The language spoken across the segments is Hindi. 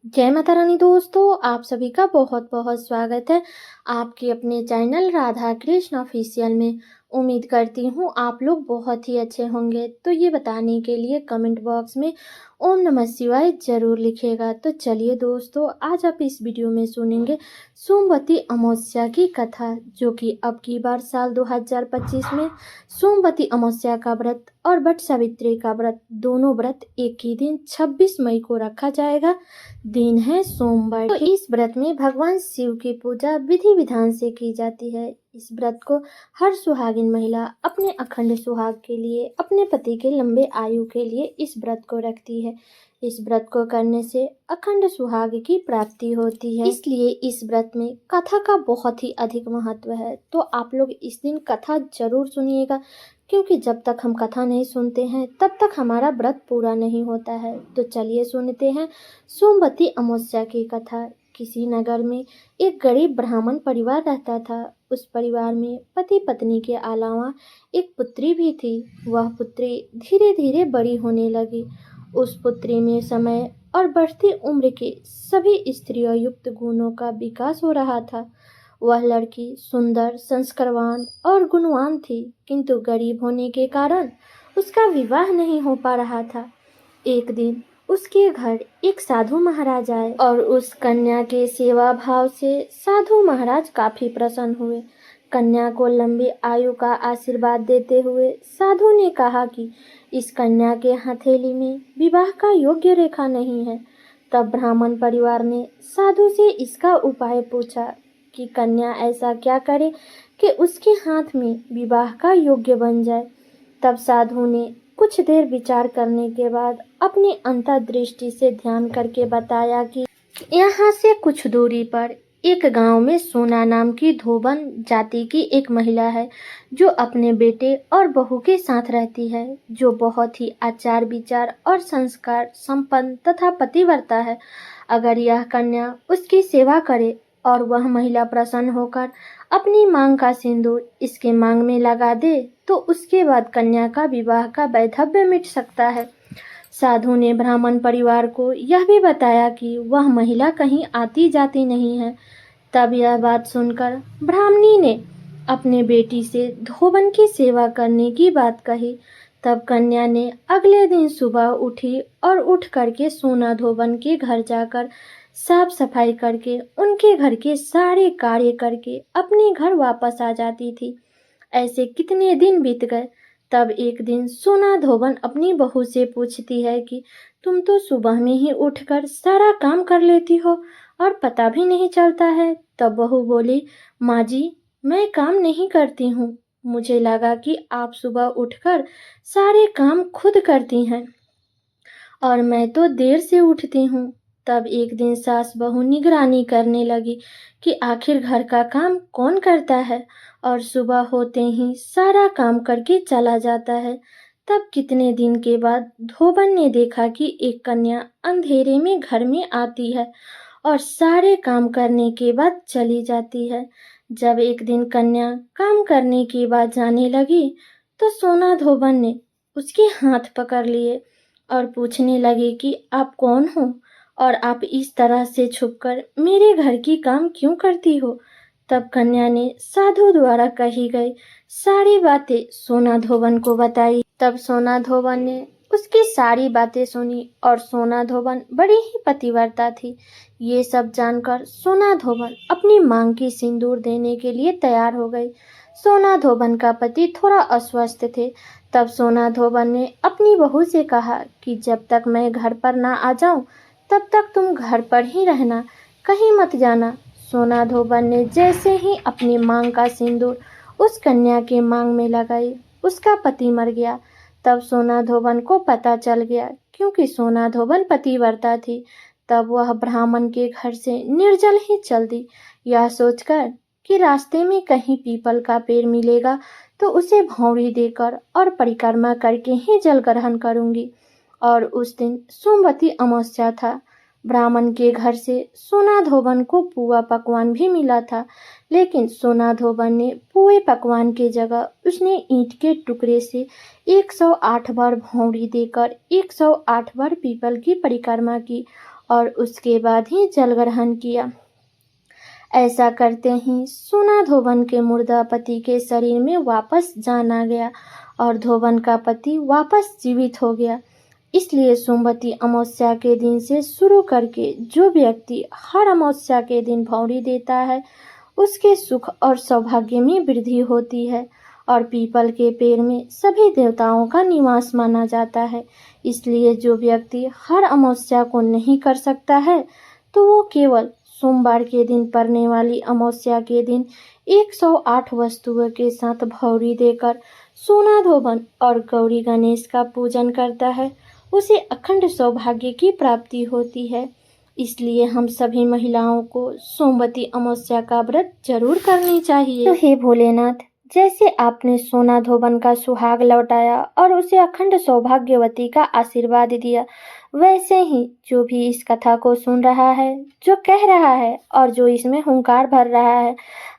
जय माता रानी दोस्तों, आप सभी का बहुत बहुत स्वागत है आपके अपने चैनल राधा कृष्ण ऑफिशियल में। उम्मीद करती हूँ आप लोग बहुत ही अच्छे होंगे। तो ये बताने के लिए कमेंट बॉक्स में ओम नमः शिवाय जरूर लिखिएगा। तो चलिए दोस्तों, आज आप इस वीडियो में सुनेंगे सोमवती अमावस्या की कथा, जो कि अब की बार साल 2025 में सोमवती अमावस्या का व्रत और वट सावित्री का व्रत, दोनों व्रत एक ही दिन 26 मई को रखा जाएगा। दिन है सोमवार। तो इस व्रत में भगवान शिव की पूजा विधि विधान से की जाती है। इस व्रत को हर सुहागिन महिला अपने अखंड सुहाग के लिए, अपने पति के लंबे आयु के लिए इस व्रत को रखती है। इस व्रत को करने से अखंड सुहाग की प्राप्ति होती है, इसलिए इस व्रत में कथा का बहुत ही अधिक महत्व है। तो आप लोग इस दिन कथा जरूर सुनिएगा, क्योंकि जब तक हम कथा नहीं सुनते हैं तब तक हमारा व्रत पूरा नहीं होता है। तो चलिए सुनते हैं सोमवती अमावस्या की कथा। किसी नगर में एक गरीब ब्राह्मण परिवार रहता था। उस परिवार में पति पत्नी के अलावा एक पुत्री भी थी। वह पुत्री धीरे धीरे बड़ी होने लगी। उस पुत्री में समय और बढ़ती उम्र के सभी स्त्रियों युक्त गुणों का विकास हो रहा था। वह लड़की सुंदर, संस्कारवान और गुणवान थी, किंतु गरीब होने के कारण उसका विवाह नहीं हो पा रहा था। एक दिन उसके घर एक साधु महाराज आए और उस कन्या के सेवा भाव से साधु महाराज काफी प्रसन्न हुए। कन्या को लंबी आयु का आशीर्वाद देते हुए साधु ने कहा कि इस कन्या के हथेली में विवाह का योग्य रेखा नहीं है। तब ब्राह्मण परिवार ने साधु से इसका उपाय पूछा कि कन्या ऐसा क्या करे कि उसके हाथ में विवाह का योग्य बन जाए। तब साधु ने कुछ देर विचार करने के बाद अपनी अंतर्दृष्टि से ध्यान करके बताया कि यहाँ से कुछ दूरी पर एक गांव में सोना नाम की धोबन जाति की एक महिला है, जो अपने बेटे और बहू के साथ रहती है, जो बहुत ही आचार विचार और संस्कार संपन्न तथा पतिव्रता है। अगर यह कन्या उसकी सेवा करे और वह महिला प्रसन्न होकर अपनी मांग का सिंदूर इसके मांग में लगा दे, तो उसके बाद कन्या का विवाह का वैधव्य मिट सकता है। साधु ने ब्राह्मण परिवार को यह भी बताया कि वह महिला कहीं आती जाती नहीं है। तब यह बात सुनकर ब्राह्मणी ने अपने बेटी से धोबन की सेवा करने की बात कही। तब कन्या ने अगले दिन सुबह उठी और उठ करके सोना धोबन के घर जाकर साफ सफाई करके उनके घर के सारे कार्य करके अपने घर वापस आ जाती थी। ऐसे कितने दिन बीत गए। तब एक दिन सोना धोबन अपनी बहू से पूछती है कि तुम तो सुबह में ही उठकर सारा काम कर लेती हो और पता भी नहीं चलता है। तब बहू बोली, माँ जी, मैं काम नहीं करती हूँ। मुझे लगा कि आप सुबह उठकर सारे काम खुद करती हैं और मैं तो देर से उठती हूँ। तब एक दिन सास बहू निगरानी करने लगी कि आखिर घर का काम कौन करता है और सुबह होते ही सारा काम करके चला जाता है। तब कितने दिन के बाद धोबन ने देखा कि एक कन्या अंधेरे में घर में आती है और सारे काम करने के बाद चली जाती है। जब एक दिन कन्या काम करने के बाद जाने लगी, तो सोना धोबन ने उसके हाथ पकड़ लिए और पूछने लगे कि आप कौन हो और आप इस तरह से छुपकर मेरे घर की काम क्यों करती हो। तब कन्या ने साधु द्वारा कही गई सारी बातें सोना धोबन को बताई। तब सोना धोबन ने उसकी सारी बातें सुनी और सोना धोबन बड़ी ही पतिव्रता थी। ये सब जानकर सोना धोबन अपनी मांग की सिंदूर देने के लिए तैयार हो गई। सोना धोबन का पति थोड़ा अस्वस्थ थे। तब सोना धोबन ने अपनी बहू से कहा कि जब तक मैं घर पर ना आ जाऊं तब तक तुम घर पर ही रहना, कहीं मत जाना। सोना धोबन ने जैसे ही अपनी मांग का सिंदूर उस कन्या के मांग में लगाई, उसका पति मर गया। तब सोना धोबन को पता चल गया, क्योंकि सोना धोबन पतिव्रता थी। तब वह ब्राह्मण के घर से निर्जल ही चल दी, यह सोचकर कि रास्ते में कहीं पीपल का पेड़ मिलेगा तो उसे भौंरी देकर और परिक्रमा करके ही जल ग्रहण करूंगी। और उस दिन सोमवती अमावस्या था। ब्राह्मण के घर से सोना धोबन को पुआ पकवान भी मिला था, लेकिन सोना धोबन ने पुए पकवान के जगह उसने ईंट के टुकड़े से 108 बार भौंरी देकर 108 बार पीपल की परिक्रमा की और उसके बाद ही जल ग्रहण किया। ऐसा करते ही सोना धोबन के मुर्दा पति के शरीर में वापस जान आ गया और धोबन का पति वापस जीवित हो गया। इसलिए सोमवती अमावस्या के दिन से शुरू करके जो व्यक्ति हर अमावस्या के दिन भौरी देता है उसके सुख और सौभाग्य में वृद्धि होती है। और पीपल के पेड़ में सभी देवताओं का निवास माना जाता है। इसलिए जो व्यक्ति हर अमावस्या को नहीं कर सकता है तो वो केवल सोमवार के दिन पड़ने वाली अमावस्या के दिन 108 वस्तुओं के साथ भौरी देकर सोना धोबन और गौरी गणेश का पूजन करता है, उसे अखंड सौभाग्य की प्राप्ति होती है। इसलिए हम सभी महिलाओं को सोमवती अमावस्या का व्रत जरूर करनी चाहिए। तो हे भोलेनाथ, जैसे आपने सोना धोबन का सुहाग लौटाया और उसे अखंड सौभाग्यवती का आशीर्वाद दिया, वैसे ही जो भी इस कथा को सुन रहा है, जो कह रहा है और जो इसमें हुंकार भर रहा है,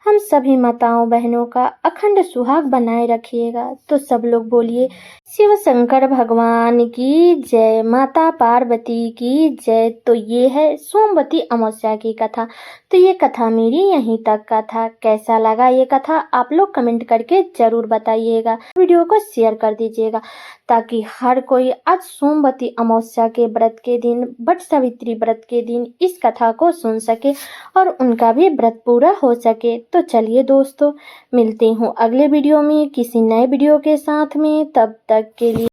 हम सभी माताओं बहनों का अखंड सुहाग बनाए रखिएगा। तो सब लोग बोलिए शिव शंकर भगवान की जय, माता पार्वती की जय। तो ये है सोमवती अमावस्या की कथा। तो ये कथा मेरी यहीं तक का था। कैसा लगा ये कथा आप लोग कमेंट करके जरूर बताइएगा। वीडियो को शेयर कर दीजिएगा ताकि हर कोई आज सोमवती अमावस्या के व्रत के दिन, वट सावित्री व्रत के दिन इस कथा को सुन सके और उनका भी व्रत पूरा हो सके। तो चलिए दोस्तों, मिलती हूँ अगले वीडियो में किसी नए वीडियो के साथ में। तब तक के लिए